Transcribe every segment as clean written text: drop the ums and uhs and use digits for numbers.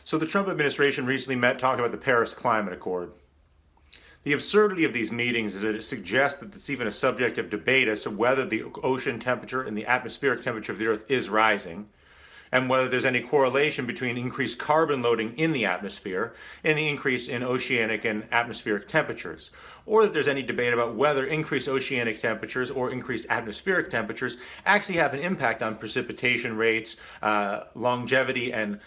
So the Trump administration recently met talking about the Paris Climate Accord. The absurdity of these meetings is that it suggests that it's even a subject of debate as to whether the ocean temperature and the atmospheric temperature of the Earth is rising, and whether there's any correlation between increased carbon loading in the atmosphere and the increase in oceanic and atmospheric temperatures, or that there's any debate about whether increased oceanic temperatures or increased atmospheric temperatures actually have an impact on precipitation rates, longevity and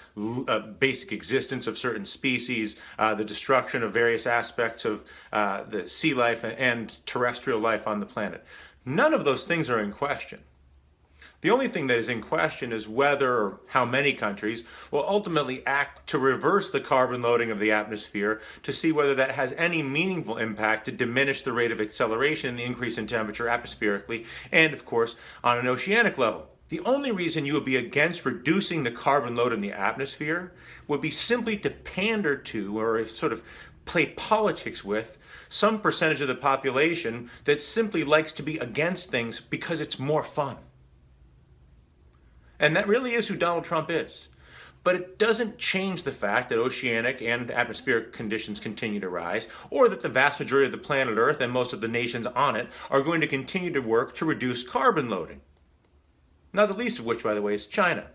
basic existence of certain species, the destruction of various aspects of the sea life and terrestrial life on the planet. None of those things are in question. The only thing that is in question is whether or how many countries will ultimately act to reverse the carbon loading of the atmosphere to see whether that has any meaningful impact to diminish the rate of acceleration in the increase in temperature atmospherically and, of course, on an oceanic level. The only reason you would be against reducing the carbon load in the atmosphere would be simply to pander to or sort of play politics with some percentage of the population that simply likes to be against things because it's more fun. And that really is who Donald Trump is. But it doesn't change the fact that oceanic and atmospheric conditions continue to rise, or that the vast majority of the planet Earth and most of the nations on it are going to continue to work to reduce carbon loading. Not the least of which, by the way, is China,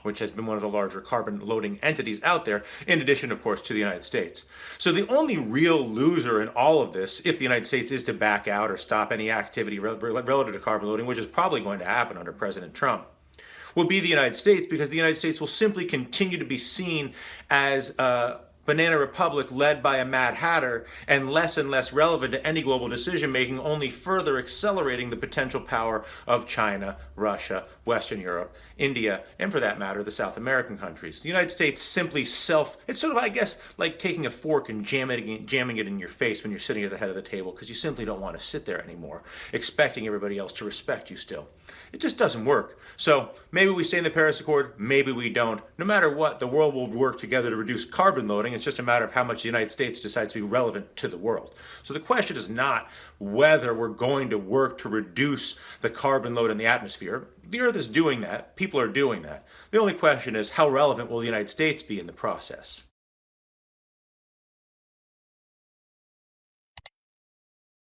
which has been one of the larger carbon loading entities out there, in addition, of course, to the United States. So the only real loser in all of this, if the United States is to back out or stop any activity relative to carbon loading, which is probably going to happen under President Trump, will be the United States, because the United States will simply continue to be seen as a banana republic led by a Mad Hatter and less relevant to any global decision making, only further accelerating the potential power of China, Russia, Western Europe, India, and for that matter, the South American countries. The United States simply it's sort of, I guess, like taking a fork and jamming it in your face when you're sitting at the head of the table, because you simply don't want to sit there anymore, expecting everybody else to respect you still. It just doesn't work. So maybe we stay in the Paris Accord, maybe we don't. No matter what, the world will work together to reduce carbon loading. It's just a matter of how much the United States decides to be relevant to the world. So the question is not whether we're going to work to reduce the carbon load in the atmosphere. The Earth is doing that. People are doing that. The only question is how relevant will the United States be in the process?